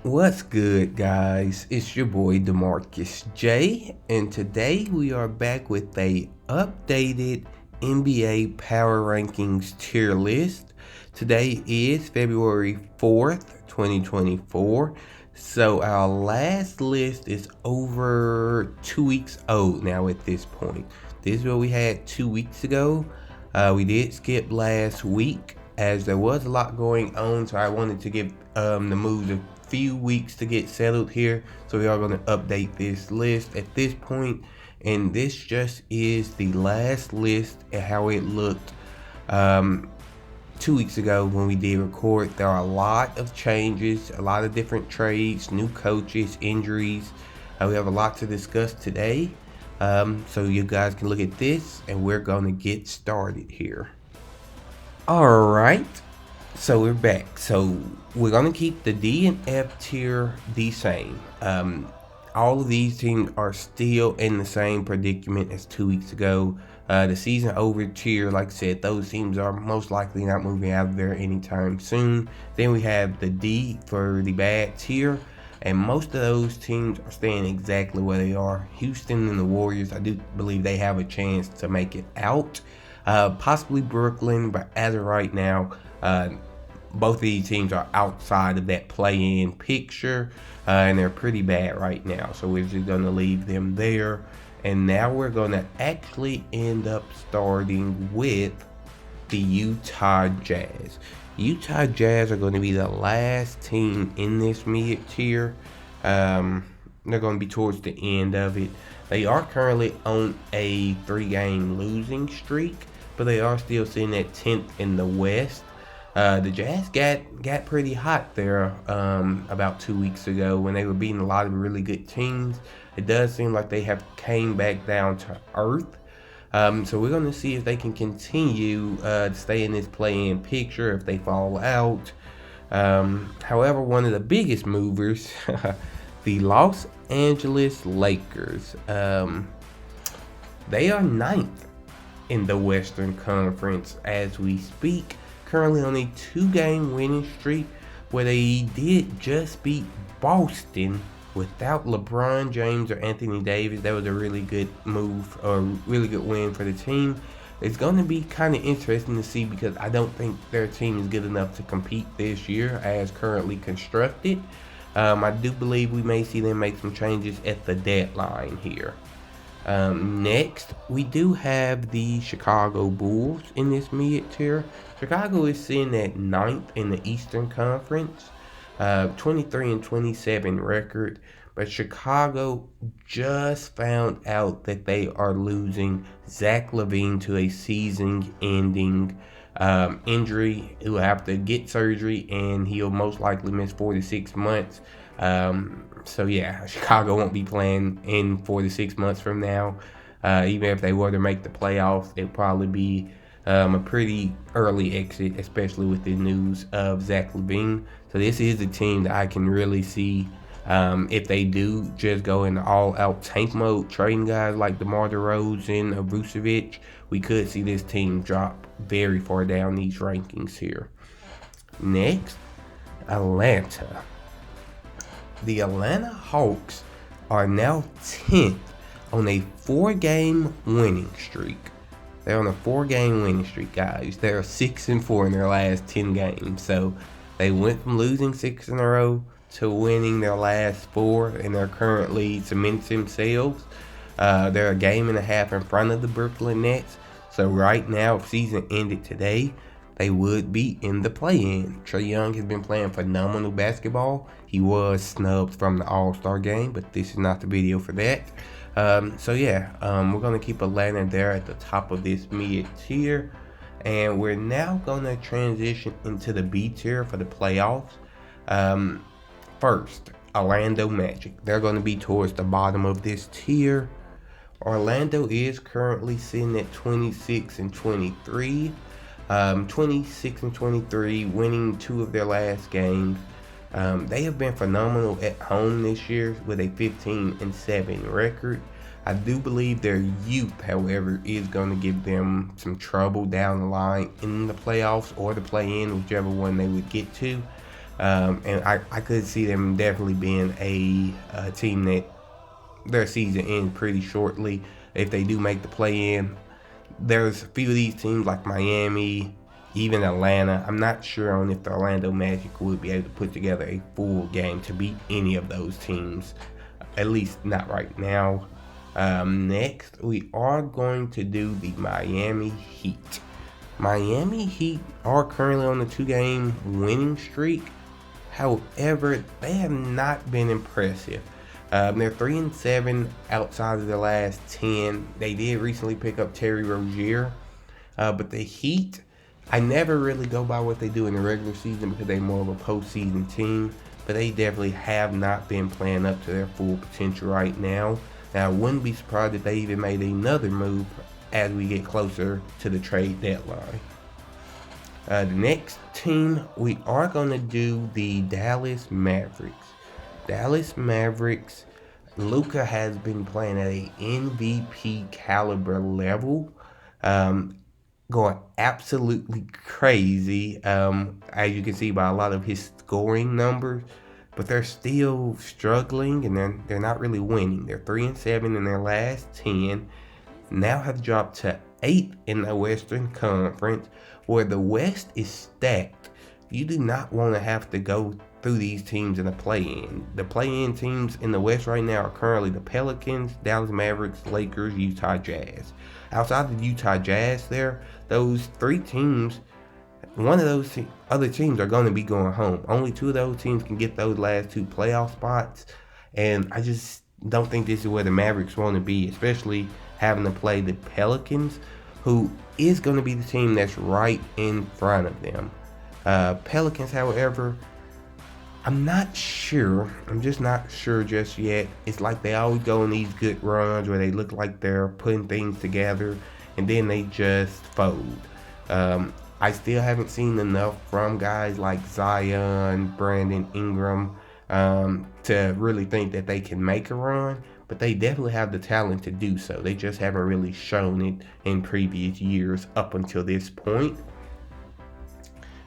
What's good, guys? It's your boy DeMarcus J, and today we are back with a updated NBA Power Rankings tier list. Today is February 4th, 2024. So our last list is over 2 weeks old now at this point. This is what we had 2 weeks ago. We did skip last week as there was a lot going on, so I wanted to give the moves a few weeks to get settled here. So we are going to update this list at this point, and this just is the last list and how it looked 2 weeks ago when we did record. There are a lot of changes, a lot of different trades, new coaches, injuries. We have a lot to discuss today. So you guys can look at this and we're going to get started here. Alright, so we're back. So we're going to keep the D and F tier the same. All of these teams are still in the same predicament as 2 weeks ago. The season over tier, like I said, those teams are most likely not moving out of there anytime soon. Then we have the D for the bad tier, and most of those teams are staying exactly where they are. Houston and the Warriors, I do believe they have a chance to make it out. Possibly Brooklyn, but as of right now, both of these teams are outside of that play-in picture, and they're pretty bad right now. So we're just going to leave them there. And now we're going to actually end up starting with the Utah Jazz. Utah Jazz are going to be the last team in this mid tier. They're going to be towards the end of it. They are currently on a 3-game losing streak, but they are still sitting at 10th in the West. The Jazz got pretty hot there about 2 weeks ago when they were beating a lot of really good teams. It does seem like they have came back down to earth. So we're going to see if they can continue to stay in this play-in picture if they fall out. However, one of the biggest movers, the Los Angeles Lakers, they are 9th in the Western Conference as we speak. Currently on a 2-game winning streak where they did just beat Boston without LeBron James or Anthony Davis. That was a really good move, or really good win for the team. It's going to be kind of interesting to see because I don't think their team is good enough to compete this year as currently constructed. I do believe we may see them make some changes at the deadline here. Next, we do have the Chicago Bulls in this mid tier. Chicago is sitting at 9th in the Eastern Conference, 23-27 record. But Chicago just found out that they are losing Zach LaVine to a season-ending injury. He'll have to get surgery, and he'll most likely miss 4 to 6 months. So yeah, Chicago won't be playing in 4 to 6 months from now. Even if they were to make the playoffs, it'd probably be a pretty early exit, especially with the news of Zach LaVine. So this is a team that I can really see if they do just go in all-out tank mode, trading guys like DeMar DeRozan or Vucevic, we could see this team drop very far down these rankings here. Next, Atlanta. The Atlanta Hawks are now 10th on a 4-game winning streak. They're on a 4-game winning streak, guys. They're 6-4 in their last 10 games. So they went from losing 6 in a row to winning their last 4, and they're currently cementing themselves. They're a game and a half in front of the Brooklyn Nets. So right now, if season ended today, they would be in the play-in. Trae Young has been playing phenomenal basketball. He was snubbed from the All-Star game, but this is not the video for that. So yeah, we're going to keep Atlanta there at the top of this mid-tier. And we're now going to transition into the B tier for the playoffs. First, Orlando Magic. They're going to be towards the bottom of this tier. Orlando is currently sitting at 26-23. 26-23, winning 2 of their last games. They have been phenomenal at home this year with a 15-7 record. I do believe their youth, however, is going to give them some trouble down the line in the playoffs or the play-in, whichever one they would get to. And I could see them definitely being a team that their season ends pretty shortly if they do make the play-in. There's a few of these teams like Miami, even Atlanta. I'm not sure on if the Orlando Magic would be able to put together a full game to beat any of those teams, at least not right now. Next, we are going to do the Miami Heat. Miami Heat are currently on the 2-game winning streak. However, they have not been impressive. They're 3-7 outside of the last 10. They did recently pick up Terry Rozier, but the Heat, I never really go by what they do in the regular season because they're more of a postseason team, but they definitely have not been playing up to their full potential right now. Now, I wouldn't be surprised if they even made another move as we get closer to the trade deadline. The next team, we are going to do the Dallas Mavericks. Dallas Mavericks, Luka has been playing at an MVP caliber level, going absolutely crazy, as you can see by a lot of his scoring numbers. But they're still struggling, and they're not really winning. They're 3-7 in their last 10. Now have dropped to 8th in the Western Conference, where the West is stacked. You do not want to have to go through these teams in the play-in. The play-in teams in the West right now are currently the Pelicans, Dallas Mavericks, Lakers, Utah Jazz. Outside of the Utah Jazz there, those 3 teams, one of those other teams are going to be going home. Only 2 of those teams can get those last 2 playoff spots, and I just don't think this is where the Mavericks want to be, especially having to play the Pelicans, who is going to be the team that's right in front of them. Pelicans, however, I'm not sure. I'm just not sure just yet. It's like they always go on these good runs where they look like they're putting things together, and then they just fold. I still haven't seen enough from guys like Zion, Brandon Ingram, to really think that they can make a run, but they definitely have the talent to do so. They just haven't really shown it in previous years up until this point.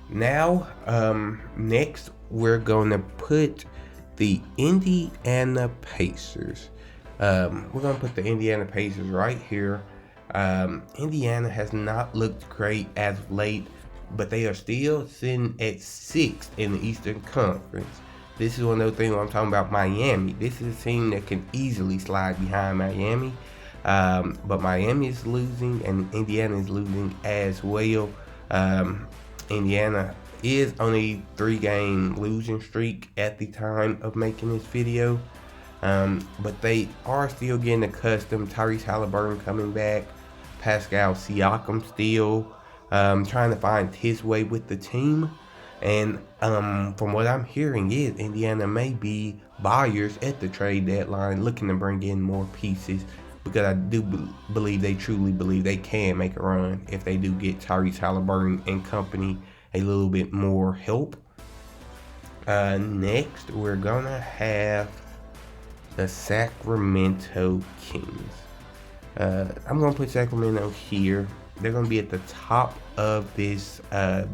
Now, next, we're going to put the Indiana Pacers. We're going to put the Indiana Pacers right here. Indiana has not looked great as of late, but they are still sitting at 6th in the Eastern Conference. This is one of those things where I'm talking about Miami. This is a team that can easily slide behind Miami, but Miami is losing and Indiana is losing as well. Indiana is on a 3-game losing streak at the time of making this video, but they are still getting accustomed. Tyrese Halliburton coming back, Pascal Siakam still trying to find his way with the team, and from what I'm hearing is Indiana may be buyers at the trade deadline, looking to bring in more pieces, because I do believe they truly believe they can make a run if they do get Tyrese Halliburton and company a little bit more help. Next, we're gonna have the Sacramento Kings. I'm gonna put Sacramento here. They're gonna be at the top of this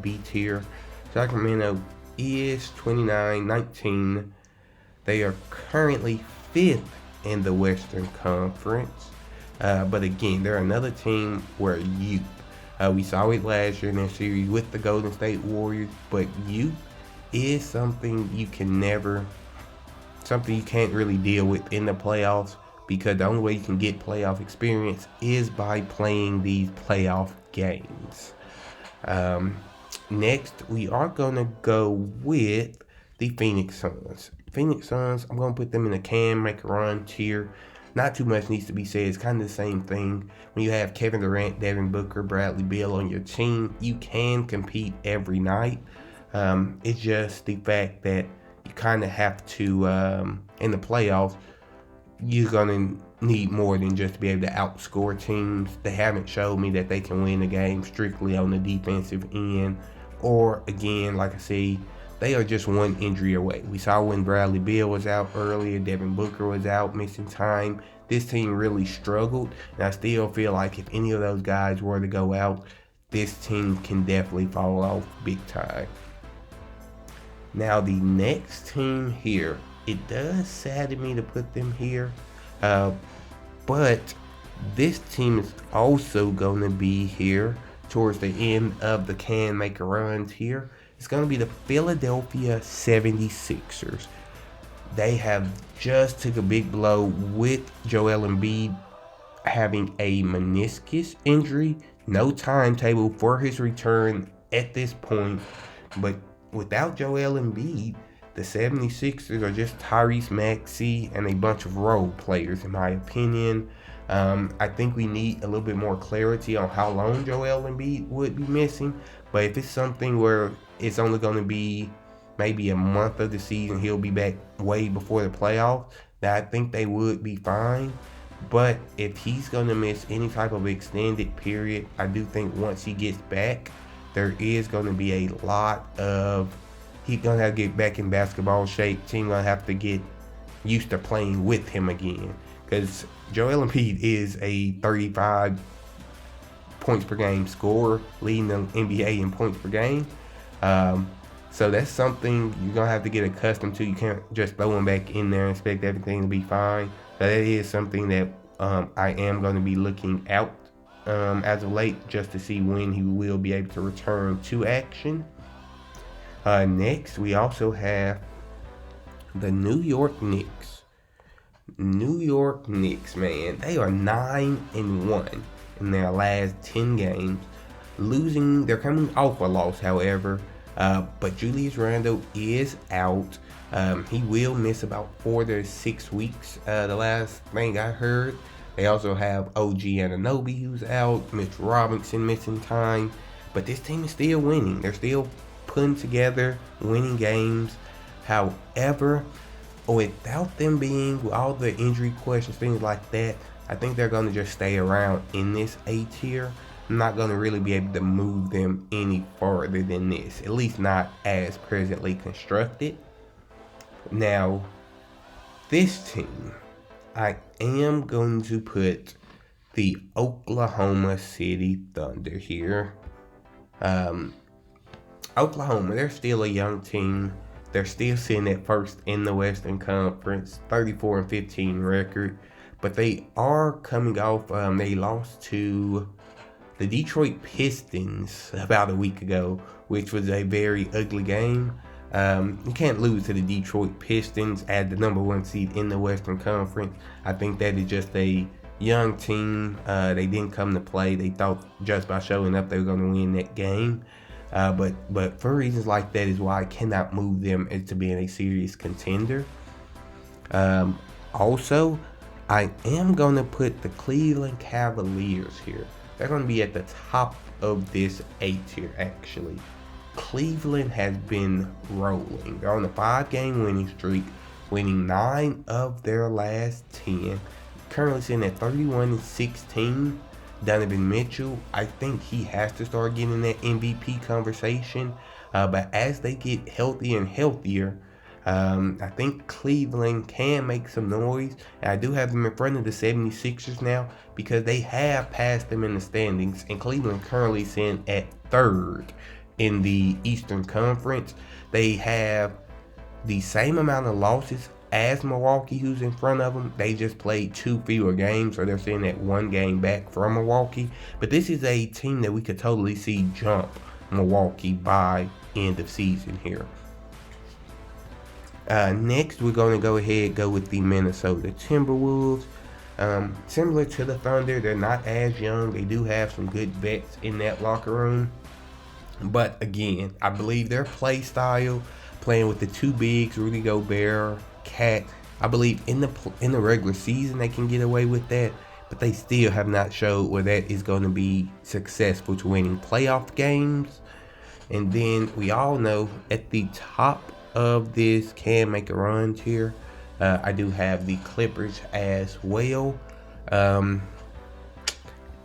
B tier. Sacramento is 29-19. They are currently 5th in the Western Conference, but again, they're another team where youth. We saw it last year in their series with the Golden State Warriors, but youth is something you can't really deal with in the playoffs, because the only way you can get playoff experience is by playing these playoff games. Next, we are going to go with the Phoenix Suns. Phoenix Suns, I'm going to put them in a can make a run tier. Not too much needs to be said. It's kind of the same thing. When you have Kevin Durant, Devin Booker, Bradley Beal on your team, you can compete every night. It's just the fact that you kind of have to, in the playoffs, you're going to need more than just to be able to outscore teams. They haven't showed me that they can win a game strictly on the defensive end. Or, again, like I say, they are just one injury away. We saw when Bradley Beal was out earlier, Devin Booker was out, missing time. This team really struggled, and I still feel like if any of those guys were to go out, this team can definitely fall off big time. Now the next team here, it does sadden me to put them here, but this team is also going to be here towards the end of the can make a runs here. It's going to be the Philadelphia 76ers. They have just took a big blow with Joel Embiid having a meniscus injury. No timetable for his return at this point. But without Joel Embiid, the 76ers are just Tyrese Maxey and a bunch of role players, in my opinion. I think we need a little bit more clarity on how long Joel Embiid would be missing. But if it's something where it's only going to be maybe a month of the season, he'll be back way before the playoffs, then I think they would be fine. But if he's going to miss any type of extended period, I do think once he gets back, there is going to be a lot of, he's going to have to get back in basketball shape. Team going to have to get used to playing with him again. Because Joel Embiid is a 35 points per game scorer, leading the NBA in points per game. So that's something you're going to have to get accustomed to. You can't just throw him back in there and expect everything to be fine. So that is something that I am going to be looking out as of late, just to see when he will be able to return to action. Next, we also have the New York Knicks. New York Knicks, man, they are 9-1 in their last 10 games. They're coming off a loss, however. But Julius Randle is out. He will miss about 4 to 6 weeks. The last thing I heard. They also have OG Anunoby who's out. Mitch Robinson missing time. But this team is still winning. They're still putting together winning games. However, without them being, with all the injury questions, things like that, I think they're going to just stay around in this A tier. I'm not going to really be able to move them any farther than this, at least not as presently constructed. Now, this team, I am going to put the Oklahoma City Thunder here. Oklahoma, they're still a young team. They're still sitting at first in the Western Conference, 34-15 record. But they are coming off, they lost to the Detroit Pistons about a week ago, which was a very ugly game. You can't lose to the Detroit Pistons as the number 1 seed in the Western Conference. I think that is just a young team. They didn't come to play. They thought just by showing up they were going to win that game. But for reasons like that is why I cannot move them into being a serious contender. Also, I am going to put the Cleveland Cavaliers here. They're going to be at the top of this A tier, actually. Cleveland has been rolling. They're on a 5-game winning streak, winning 9 of their last 10. Currently sitting at 31-16. Donovan Mitchell, I think he has to start getting that MVP conversation. But as they get healthier and healthier, I think Cleveland can make some noise. And I do have them in front of the 76ers now because they have passed them in the standings. And Cleveland currently sitting at 3rd in the Eastern Conference. They have the same amount of losses as Milwaukee, who's in front of them. They just played 2 fewer games, so they're sitting at 1 game back from Milwaukee. But this is a team that we could totally see jump Milwaukee by end of season here. Next, we're going to go with the Minnesota Timberwolves. Similar to the Thunder, they're not as young. They do have some good vets in that locker room. But again, I believe their play style, playing with the 2 bigs, Rudy Gobert, Cat, I believe in the regular season they can get away with that. But they still have not showed where that is going to be successful to winning playoff games. And then we all know at the top of this can make a run tier, I do have the Clippers as well.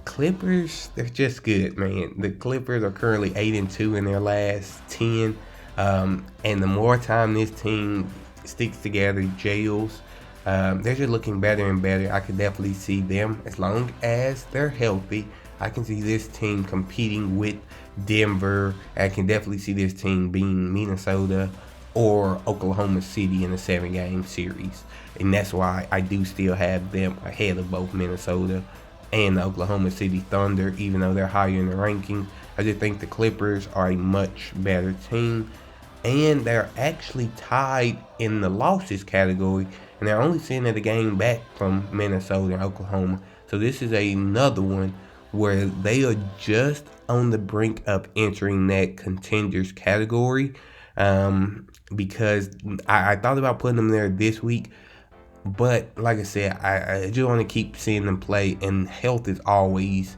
Clippers, they're just good, man. The Clippers are currently 8-2 in their last 10. And the more time this team sticks together, gels, they're just looking better and better. I could definitely see them, as long as they're healthy, I can see this team competing with Denver. I can definitely see this team being Minnesota or Oklahoma City in a 7-game series. And that's why I do still have them ahead of both Minnesota and the Oklahoma City Thunder, even though they're higher in the rankings. I just think the Clippers are a much better team, and they're actually tied in the losses category, and they're only sitting at a game back from Minnesota and Oklahoma. So this is another one where they are just on the brink of entering that contenders category, because I thought about putting them there this week, but like I said, I just want to keep seeing them play, and health is always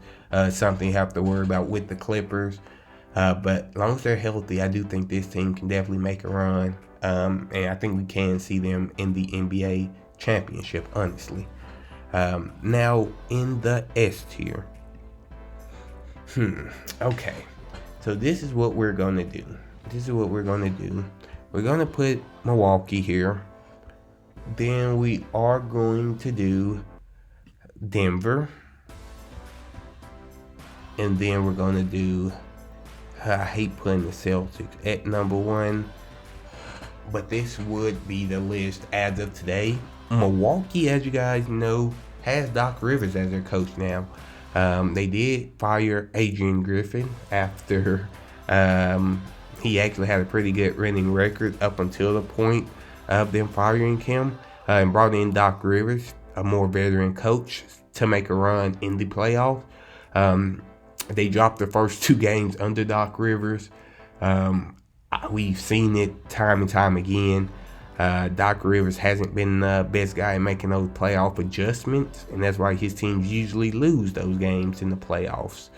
something you have to worry about with the Clippers. But as long as they're healthy, I do think this team can definitely make a run, and I think we can see them in the NBA championship, honestly. Now, in the S tier. Okay. So this is what we're going to do. We're going to put Milwaukee here. Then we are going to do Denver. And then we're going to do, I hate putting the Celtics at number 1, but this would be the list as of today. Milwaukee, as you guys know, has Doc Rivers as their coach now. They did fire Adrian Griffin after he actually had a pretty good winning record up until the point of them firing him, and brought in Doc Rivers, a more veteran coach, to make a run in the playoffs. They dropped the first 2 games under Doc Rivers. We've seen it time and time again. Doc Rivers hasn't been the best guy at making those playoff adjustments, and that's why his teams usually lose those games in the playoffs.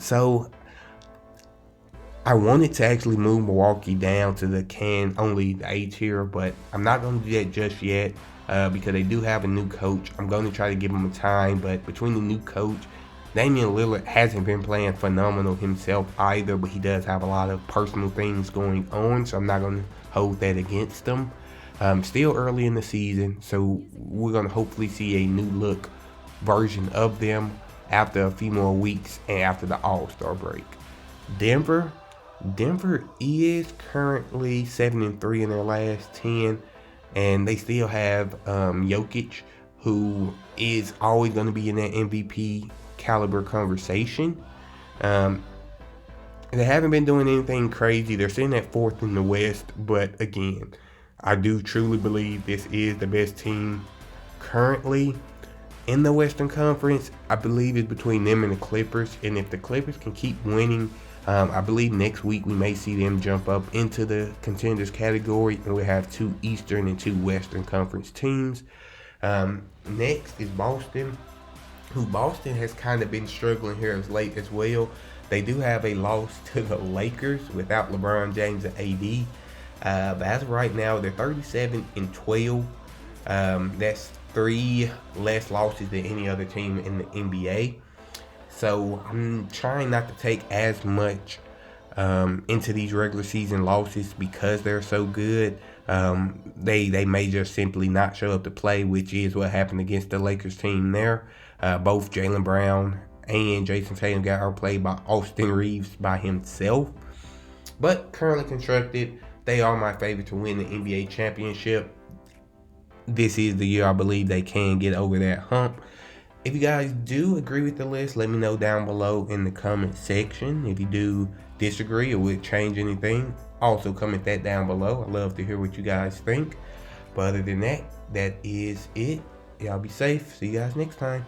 So I wanted to actually move Milwaukee down to only the A tier, but I'm not going to do that just yet, because they do have a new coach. I'm going to try to give them a time, but between the new coach, Damian Lillard hasn't been playing phenomenal himself either, but he does have a lot of personal things going on, so I'm not going to hold that against them. Still early in the season, so we're going to hopefully see a new look version of them after a few more weeks and after the All-Star break. Denver is currently 7-3 in their last 10, and they still have Jokic, who is always going to be in that MVP caliber conversation. They haven't been doing anything crazy. They're sitting at 4th in the West, but again, I do truly believe this is the best team currently in the Western Conference. I believe it's between them and the Clippers, and if the Clippers can keep winning, I believe next week we may see them jump up into the contenders category, and we'll have 2 Eastern and 2 Western Conference teams. Next is Boston, who Boston has kind of been struggling here as late as well. They do have a loss to the Lakers without LeBron James and AD. But as of right now, they're 37-12. That's 3 less losses than any other team in the NBA. So I'm trying not to take as much into these regular season losses because they're so good. They may just simply not show up to play, which is what happened against the Lakers team there. Both Jaylen Brown and Jason Tatum got outplayed by Austin Reeves by himself. But currently constructed, they are my favorite to win the NBA championship. This is the year I believe they can get over that hump. If you guys do agree with the list, let me know down below in the comment section. If you do disagree or would change anything, also comment that down below. I'd love to hear what you guys think. But other than that, that is it. Y'all be safe. See you guys next time.